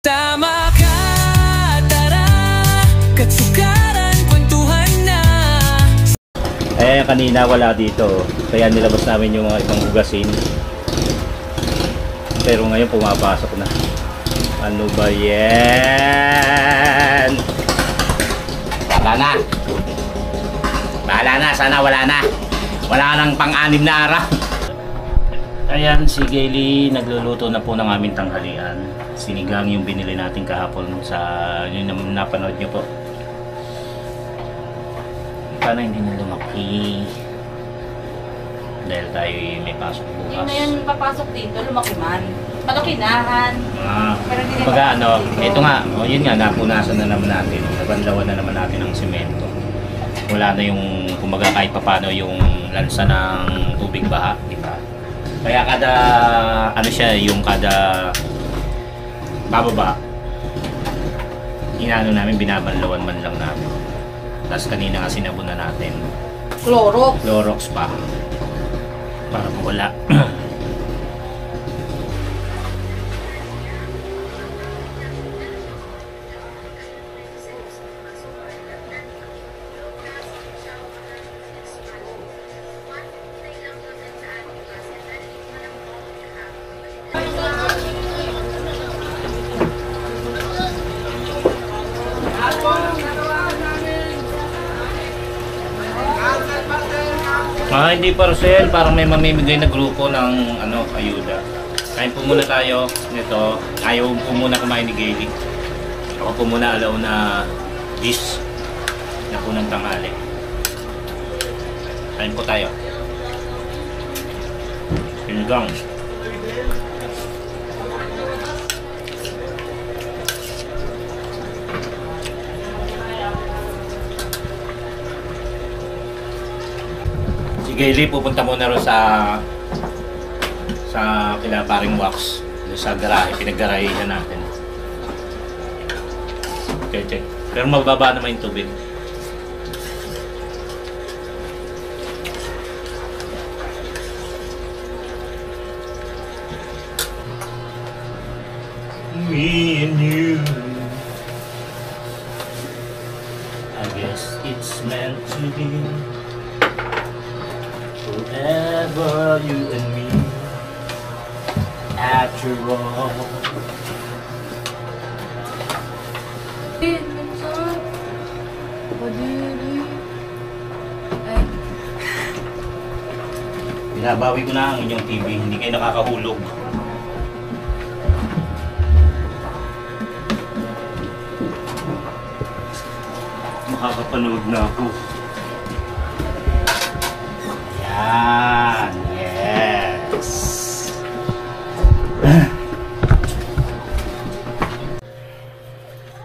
Tama ka, tara, katsukaran, kwentuhan na. Kanina wala dito, kaya nilabas namin yung mga ibang hugasin. Pero ngayon pumapasok na. Ano ba yan? Wala na. Bahala na, sana wala na. Wala nang pang-anim na araw. Ayan, si Gayle nagluluto na po ng aming tanghalian. Sinigang yung binili natin kahapon sa yun na napanood nyo po. Paano hindi na lumaki? Dahil tayo may pasok bukas. Hindi na yun papasok dito, lumaki man. Malakinahan. Pagka ano, ito nga, yun nga, napunasan na naman natin. Nabanlawan na naman natin ng semento. Wala na yung, kumbaga kahit papano yung lansa ng tubig baha, di ba? Kaya kada, ano siya, yung kada bababa, inaano namin, binabanlawan man lang namin. Tapos kanina kasi nabunan natin Clorox pa para mawala. Hindi parcel, parang may mamimigay na grupo ng ano, ayuda. Kain po muna tayo nito. Ayaw po muna kumain ni Gayle. Ako po muna alaw na dish na po ng tanghali. Kain po tayo. Sinigang. Si Gayle pupunta muna rin sa kila paring wax sa garahe, pinaggarahehan natin. Okay. Pero mababa naman yung tubig. Me and you, I guess it's meant to be. Forever you and me, after all. Binabawi ko na ang inyong TV, hindi kayo nakakahulog. Makakapanood na ako. Yan, yes.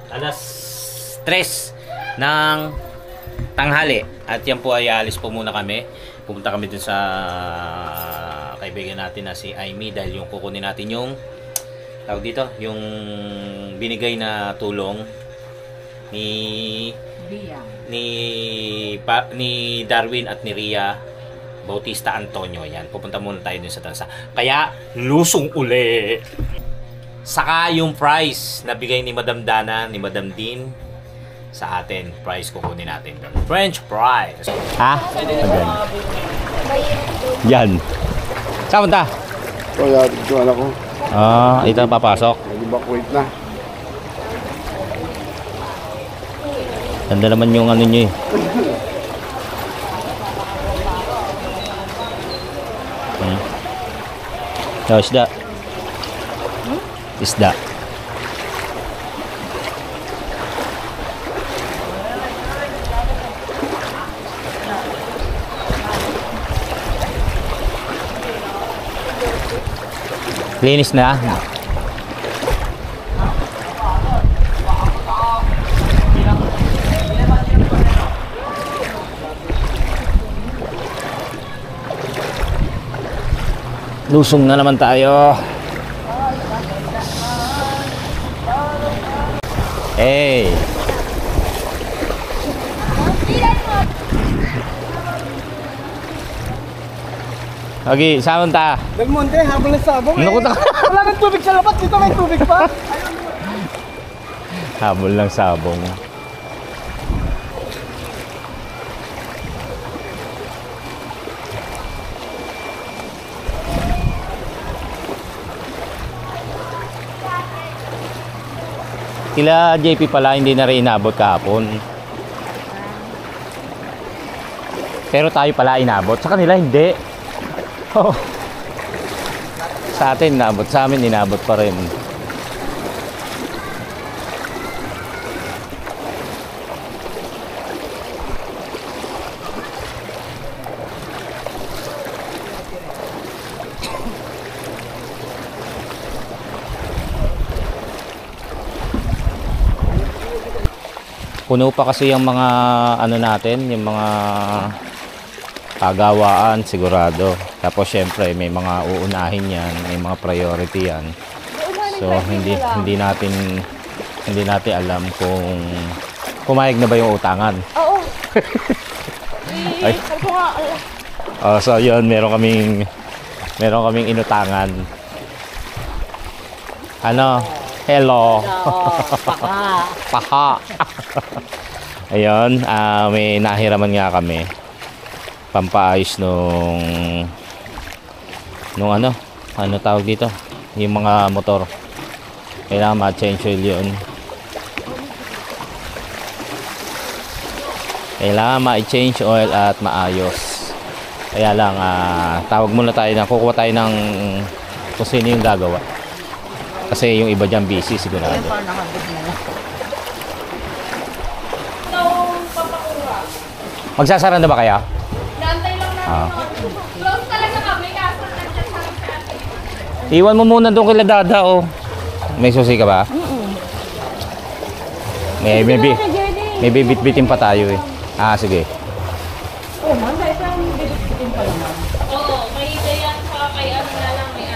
Alas 3 ng tanghali at yan po ay alis po muna kami. Pupunta kami dun sa kaibigan natin na si Amy dahil yung kukunin natin yung tawag dito, yung binigay na tulong ni Darwin at ni Ria Bautista Antonio. Yan, pupunta muna tayo dun sa tansa. Kaya, lusong uli. Saka yung prize na bigay ni Madam Dana, ni Madam Dean sa atin. Prize kukunin natin doon. French fries. Ha? Again. Yan. Saan punta? Wala, dito ko. Ito papasok. Nag-evacuate na. Ganda naman yung ano nyo eh. Oh, isda. Isda. Linis na. Lusong na naman tayo. Hey. Okay, saan ta? Del Monte, habol ng sabong. Naku, Wala nang tubig sa labas, dito may tubig pa. Habol ng sabong. Sila JP pala hindi na rin inabot kahapon. Pero tayo pala inabot. Sa kanila hindi. Oh. Sa atin inabot. Sa amin inabot pa rin. Puno pa kasi yung mga ano natin, yung mga kagawaan sigurado. Tapos syempre may mga uunahin yan, may mga priority yan. So hindi natin alam kung pumayag na ba yung utangan. Oo. Ay. So yun, meron kaming inutangan. Ano? Hello. Paha. Ayun, may nahiraman nga kami. Pampaayos nung ano tawag dito? Yung mga motor. Kailangan ma-change oil yun. Kailangan ma-change oil at maayos. Kaya lang, tawag muna tayo na kukuha tayo ng kung sino yung gagawa. Kasi yung iba dyan busy sigurado. Magsasara na ba kaya? Naantay lang namin. Close talaga kami. Kaso nandiyan sa atin. Iwan mo muna doon kila Dada, oh. May susi ka ba? May bibit-bitin pa tayo eh. Sige. Oh, man, dahil sa bibit-bitin pa naman. Oo, may ideyan pa kay ano na lang. May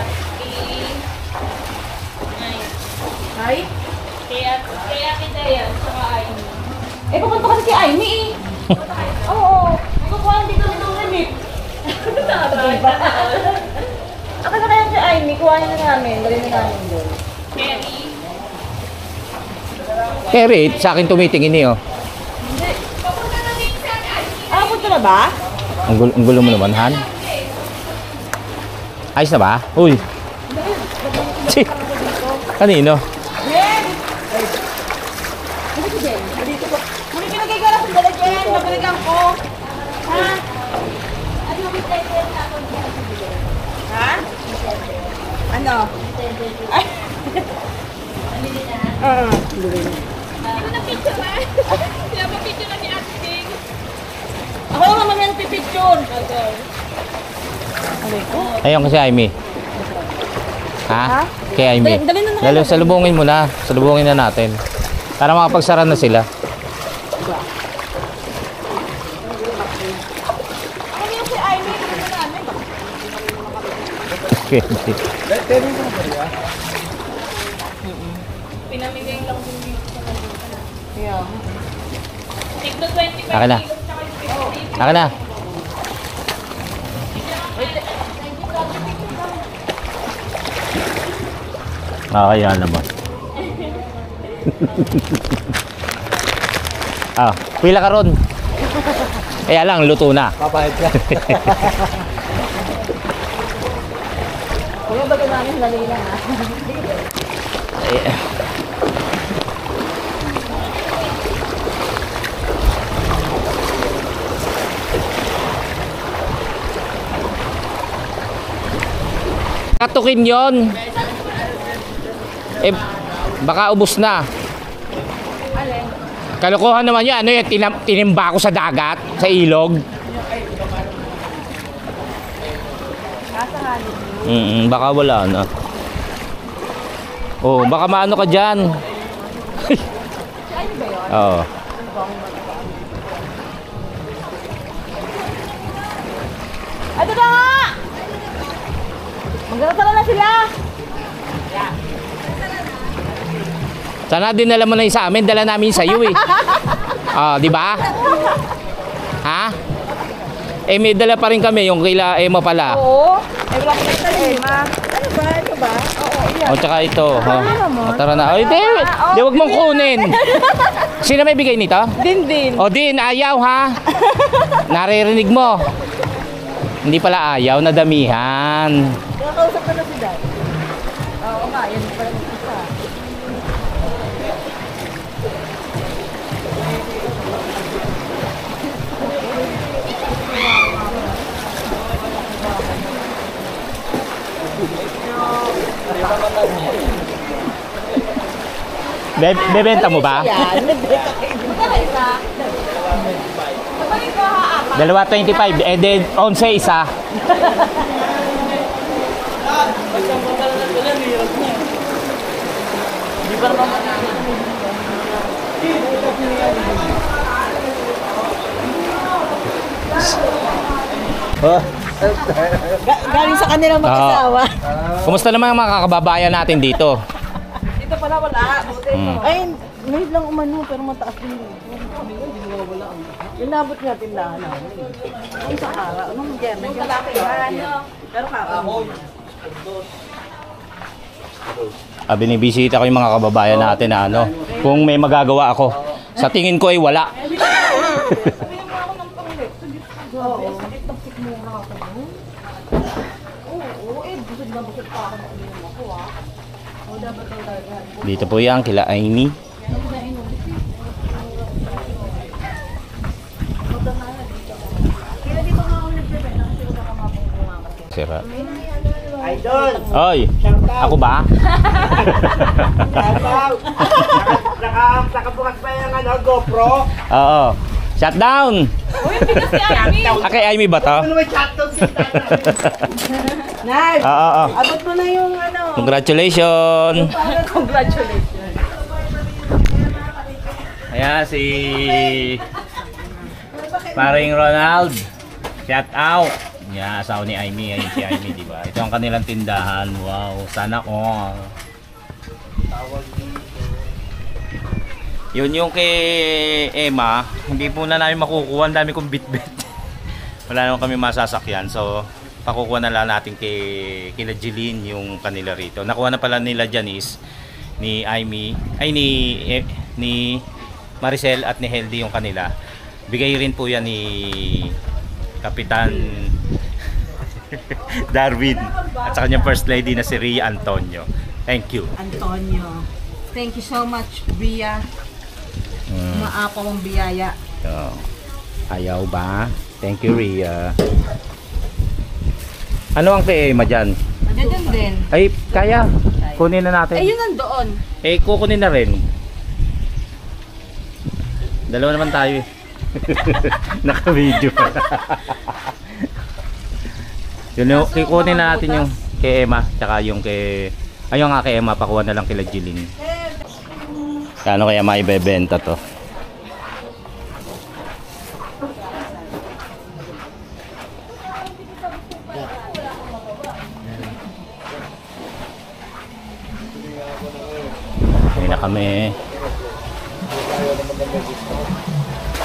Ay? Kaya Dayan, saka Aimee. Pupunta kasi si Aimee eh. Oo. May kukuha dito ng limit. Diba? Ako na kaya si Aimee, kuhain na namin. Dalhin na namin doon. Kerry, sa akin tumitingin eh, oh. Papunta na din sa Aimee. Punta na ba? Ang gulo mo naman, Han. Ayos na ba? Uy. Kanino? Muli pinagigala sa dalagyan, nabalikan ko. Ha? Ano may title na ako dyan? Ha? Ano? Ay! Hindi mo na-picture ba? Sila pa picture na ni Ate Ding. Ako lang naman yung pipicture. Ayun kasi Aimee. Ha? Kay Aimee. Lalo salubungin mo na. Salubungin na natin. Para makapagsara na sila. Ano yung si Aimee? Ano na namin? Pinamigay lang din dito sa kanila. Yeah. Tigno 25 Akin na. Akin na. Kaya naman. Pila ka ron. Kaya lang, luto na. Papayad ka. Kuya, baga namin lalila na. Katukin yon. Baka ubos na. Kalokohan naman yan. Ano yan? Tinimba ko sa dagat? Sa ilog? Baka wala na. Oh, baka maano ka dyan. Oo. Ito na nga! Magdadala na sila! Sana dinala mo na yung sa amin, dala namin sa iyo eh. Di ba? Ha? Eh, may dala pa rin kami, yung kila Emma pala. Oo. Eh, wala ko na Emma. Ano ba? Ito ba? Oo, iyan. O, tsaka ito. Tara na. Ay, di, wag mong kunin. Sino may bigay nito? Din. O, Din, ayaw ha. Naririnig mo. Hindi pala ayaw, nadamihan. Nakakausap ka na si Dad. Oo nga, yan pala yung isa. Bebenta mo ba? Yan. Dalawa 25. Eh, then 11 isa. Galing sa kanilang mag-asawa. Kumusta naman ang mga kababayan natin dito? Dito pala wala. Ay, may lang umano pero mataas din dito. Wala. Inabot nga tindahan namin. Ang sa kara, anong yan? Yung kalakihan. Pero kakao. Binibisita ko yung mga kababayan natin na ano, kung may magagawa ako. Sa tingin ko ay wala. Dito po yan, kila Amy. Sira. Idol! Oy, ako ba? Nakabukas pa yung ano, GoPro? Oo. Shutdown! Kay Amy ba to? Ano may shutdown si Nay, Oo. abot mo na yung ano. Congratulations! Congratulations. Ayan si Paring Ronald. Shout out. Yeah, asawa ni Amy. Ayun si Amy, di ba? Ito ang kanilang tindahan. Wow, sana all. Yun yung kay Emma, hindi po na namin makukuha. Ang dami kong bit-bit. Wala naman kami masasakyan. So, pakukuha na lang natin kila Jeline yung kanila rito. Nakuha na pala nila Janice, ni Amy, ay ni Maricel at ni Heldy yung kanila. Bigay rin po yan ni Kapitan Darwin at sa kanyang first lady na si Rhea Antonio. Thank you. Antonio. Thank you so much, Bia. Maapaw ang biyaya. So, ayaw ba? Thank you, Rhea. Ano ang kay Emma dyan? Ganyan din. Ay, kaya. Kunin na natin. Ayun nandoon. Eh, kukunin na rin. Dalawa naman tayo eh. Naka-video pa. Yun, kukunin na natin yung kay Emma, tsaka yung kay... Ayun nga kay Emma, pakuha na lang kila Jeline. Kano kaya maibebenta to? Hindi na kami.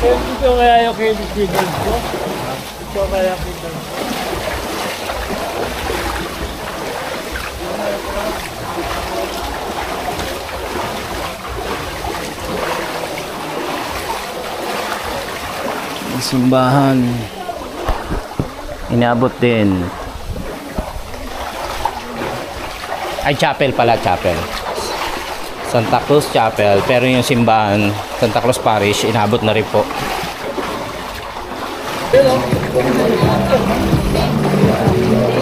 Ito kaya yung kilig ko? Ito kaya kilig ko? Simbahan. Inabot din. Ay, chapel pala, chapel. Santa Cruz Chapel, pero yung simbahan Santa Cruz Parish inabot na rin po.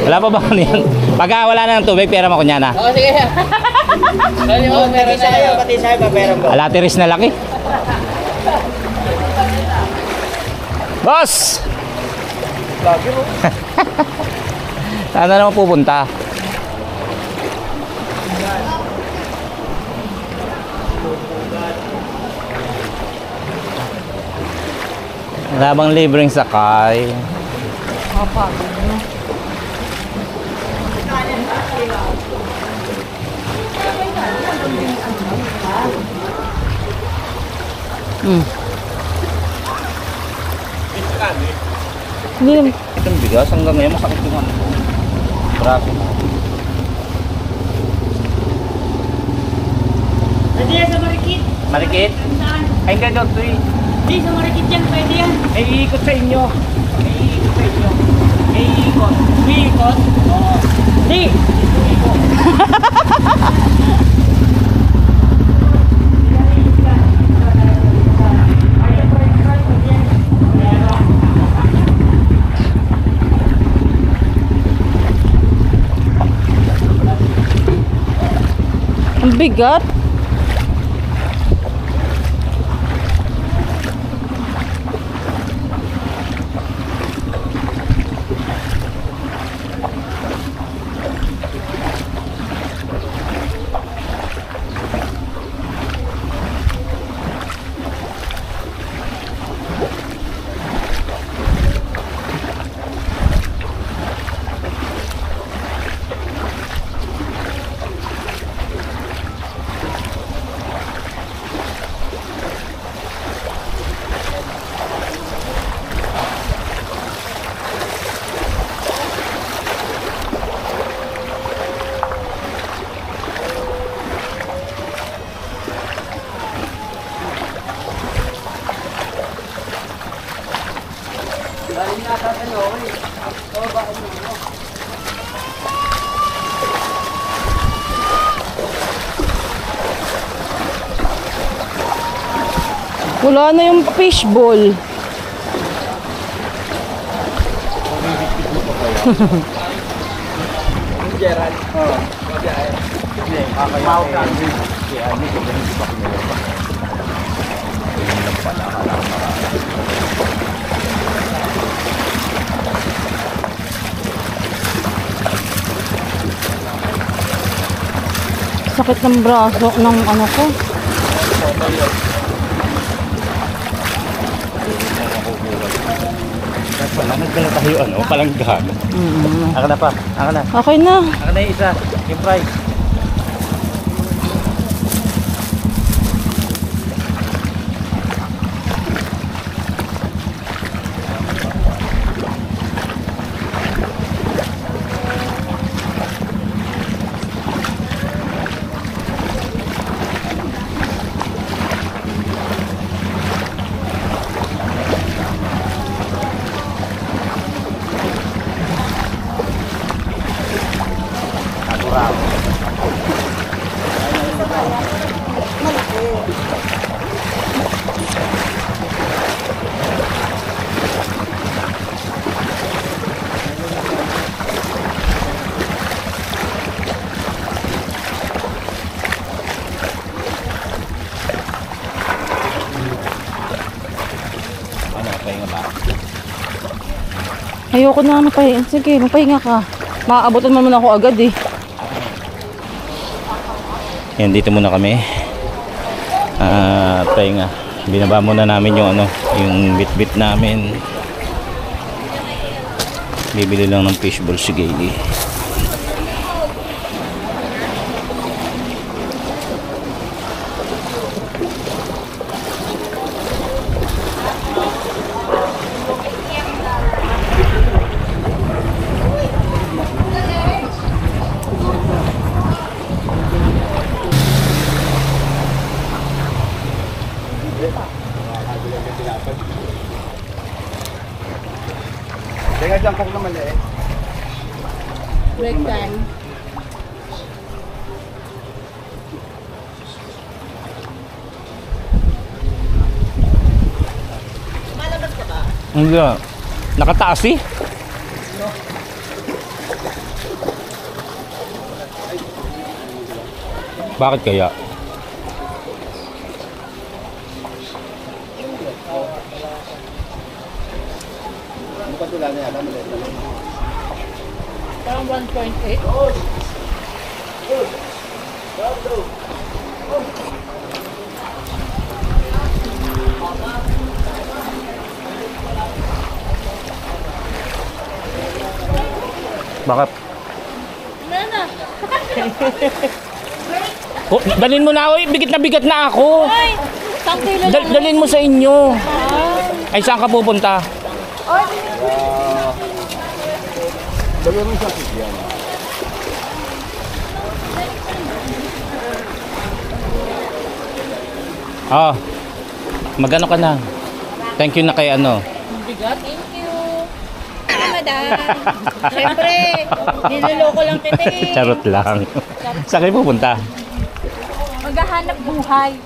Wala pa ba yan? Pagka wala na ng tubig, pera mo kunya na. Oo, sige. Meron sa'yo, pati sa'yo pa meron ko. Alatiris na laki. Boss! Saan na naman pupunta? Wala bang libreng sakay? Papa. Hindi naman. Itong bigas hanggang ngayon masakit yung ano. Braso. Pwede yan sa Marikit. Marikit? Saan? Ay, gano'n to eh. Di, sa Marikit yan. Pwede yan. Ay, iikot sa inyo. Ay, iikot sa inyo. Ay, iikot. Umiikot. Oo. Di. Ang bigat. Wala na yung fishball. Sakit ng braso ng ano ko. Nagdala tayo ano, palanggan. Aka na pa, aka na. Okay na. Aka na yung isa, yung price. Ayoko na mapahinga. Sige, mapahinga ka. Maaabutan mo muna ako agad eh. Yan, dito muna kami. Pahinga. Binaba muna namin yung ano, yung bit-bit namin. Bibili lang ng fishball si Gayle. Teka dyan, kung naman eh. Break time. Hindi na. Nakataas eh. Bakit kaya? Parang 1.8. Bakit? Nana. Oh, dalhin mo na ako. Bigat na ako. Ay, tangkilo lang. Dalhin mo sa inyo. Ay, saan ka pupunta? Ay, Lagyan mo sa yan. Oh, magano ka na? Thank you na kay ano. Bigat. Thank you. Madam. Siyempre, niloloko lang kita eh. Charot lang. Saan kayo pupunta? Maghahanap buhay.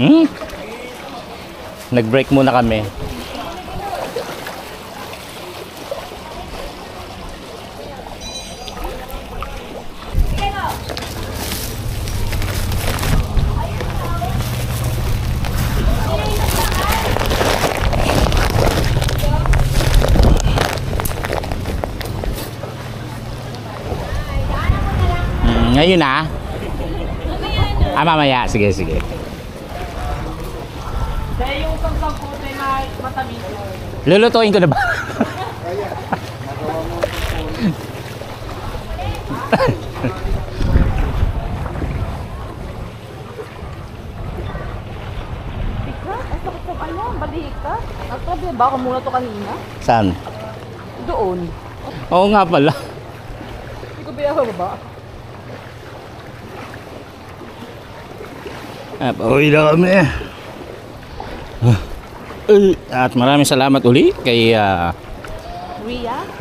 Nag-break muna kami. Ngayon na? Mamaya. Sige, sige. Dahil yung isang puti na matamis. Lulutuin ko na ba? Ika? Ay, sakit ko ano? Balik ka? Nagtabi ba ako muna to kanina? Saan? Doon. Oo nga pala. Hindi ko biyahe ba? Pauwi na kami. At maraming salamat uli kay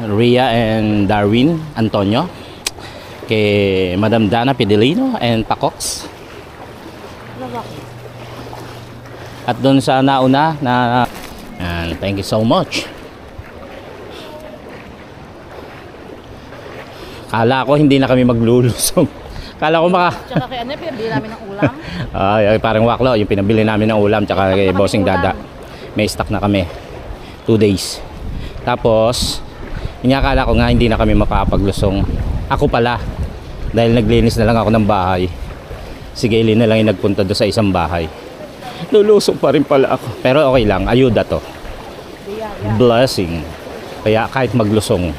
Rhea and Darwin Antonio, kay Madam Dana Pidelino and Pacox. At doon sa nauna na and thank you so much. Kala ko hindi na kami maglulusong. Kala ko Tsaka kay ano, pinabili namin ng ulam. ay, parang waklo, yung pinabili namin ng ulam tsaka kay Bossing Dada. May stock na kami 2 days. Tapos inakala ko nga hindi na kami makapaglusong. Ako pala, dahil naglinis na lang ako ng bahay, si Gaylene na lang yung nagpunta doon sa isang bahay. Lulusong pa rin pala ako, pero okay lang, ayuda to, blessing. Kaya kahit maglusong.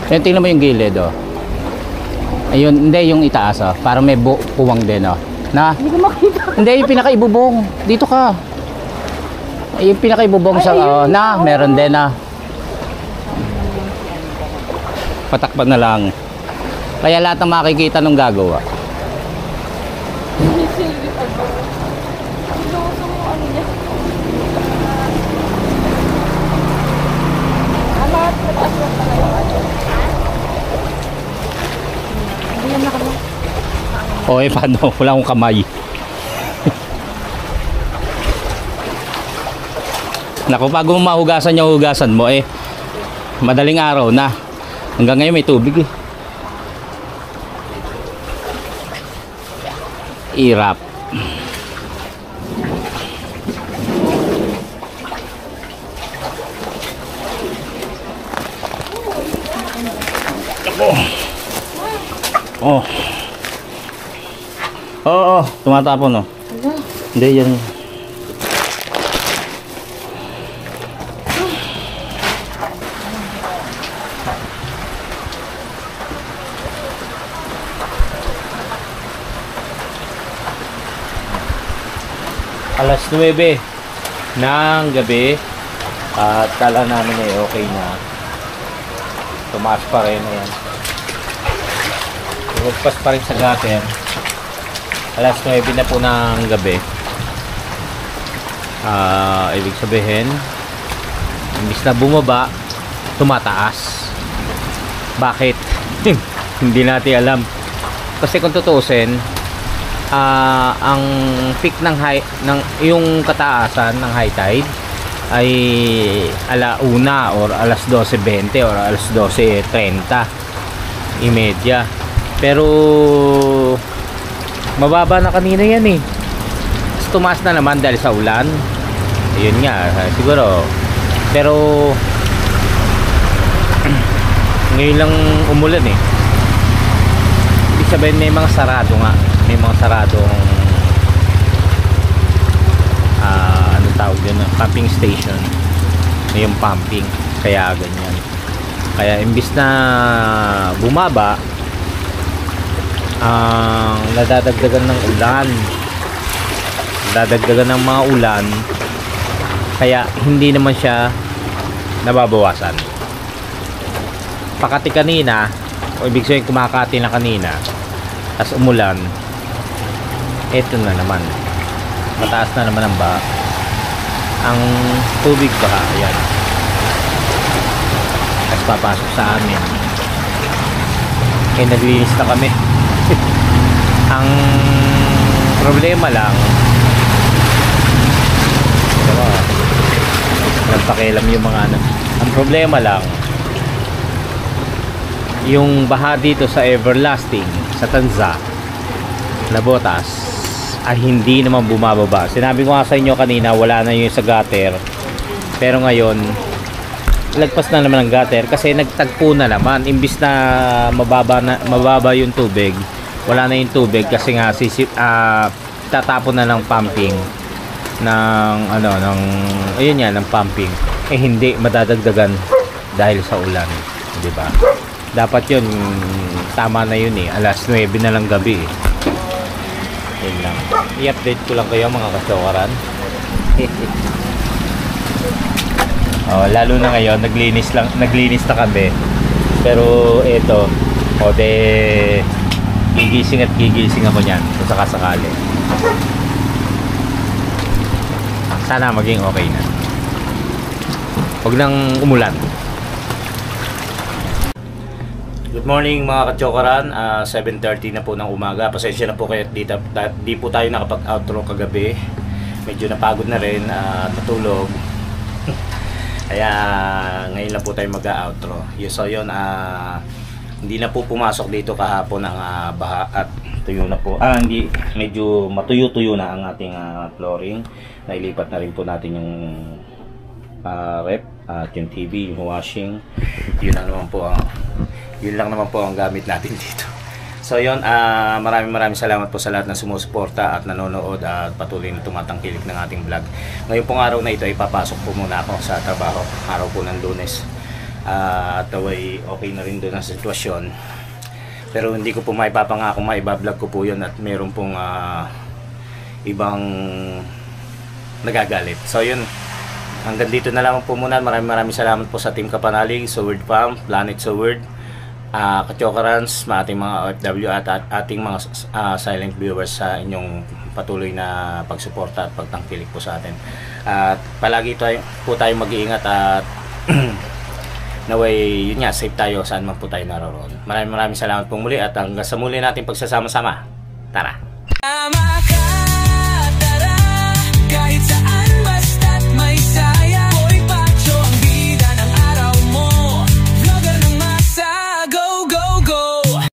Yan, tingnan mo yung gilid, oh. Ayun, hindi yung itaas, oh. Parang may puwang din, oh. Na? Hindi ko makita. Hindi, yung pinakaibubong. Dito ka. Yung pinakaibubong sa, oh. Na, meron din, ah. Patakpan na lang. Kaya lahat ng makikita nung gagawa. O eh, paano? Wala akong kamay. Naku, bago mahugasan yung hugasan mo, eh, madaling araw na. Hanggang ngayon may tubig, eh. Irap. Oh. Oo, tumatapon, oh. Hindi yan. Alas 9 ng gabi at kala namin eh okay na. Tumaas pa rin, ayan. Lumagpas pa rin sa gutter. Alas 9 na po ng gabi. Ibig sabihin, imbis na bumaba, tumataas. Bakit? Hindi natin alam. Kasi kung tutuusin, ang peak ng yung kataasan ng high tide ay alauna or alas 12:20 or alas 12:30 imedya. Pero mababa na kanina yan eh. Tapos tumaas na naman dahil sa ulan. Ayun nga, siguro. Pero ngayon lang umulan eh. Ibig sabihin may mga sarado nga. May mga saradong tawag yun, pumping station. Yung pumping, kaya ganyan. Kaya imbis na bumaba, ang nadadagdagan ng ulan, nadadagdagan ng mga ulan, kaya hindi naman siya nababawasan. Pakati kanina, o ibig sabihin kumakati na kanina, tas umulan, eto na naman, mataas na naman ang baha, ang tubig baha, ayan, tas papasok sa amin. Naglinis na kami. Ang problema lang, nagpakialam yung mga ano, ang problema lang yung baha dito sa Everlasting, sa Tanza na Botas, ay hindi naman bumababa. Sinabi ko nga sa inyo kanina, wala na yung sa gutter, pero ngayon lagpas na naman ang gutter kasi nagtagpo na naman. Imbis na mababa yung tubig, wala na yung tubig kasi nga tatapon na ng pumping ng ano, ng ayun yan, ng pumping. Hindi madadagdagan dahil sa ulan, di ba? Dapat yun, tama na yun alas 9 na lang gabi yun lang. I-update ko lang kayo mga kachokaran. Lalo na ngayon, naglinis na kami, pero eto, gigising ako niyan kung sakasakali. Sana maging okay na, huwag nang umulan. Good morning mga kachokaran, 7:30 na po ng umaga. Pasensya na po kayo, di po tayo nakapag-outro kagabi, medyo napagod na rin at natulog. Kaya ngayon lang po tayo mag-outro. So yun, hindi na po pumasok dito kahapon ang baha at tuyo na po. Hindi, medyo matuyo-tuyo na ang ating flooring. Nailipat na rin po natin yung rep at yung TV, yung washing. Yun lang naman po ang gamit natin dito. So yun, maraming salamat po sa lahat ng sumusuporta at nanonood at patuloy na tumatangkilik ng ating vlog. Ngayon pong araw na ito ay papasok po muna ako sa trabaho, araw po ng Lunes. At away okay na rin doon ang sitwasyon. Pero hindi ko po maipapangako, maibablog ko po yun at meron pong ibang nagagalit. So yun, hanggang dito na lang po muna. Maraming salamat po sa Team Kapanalig, Soword Farm, Planet Soword, Kachokarans, ating mga OFW at ating mga silent viewers sa inyong patuloy na pagsuporta at pagtangkilik po sa atin. At palagi po tayo mag-iingat at naway, yun nga, safe tayo saan man po tayo naroon. Maraming salamat po muli at hanggang sa muli natin pagsasama-sama. Tara!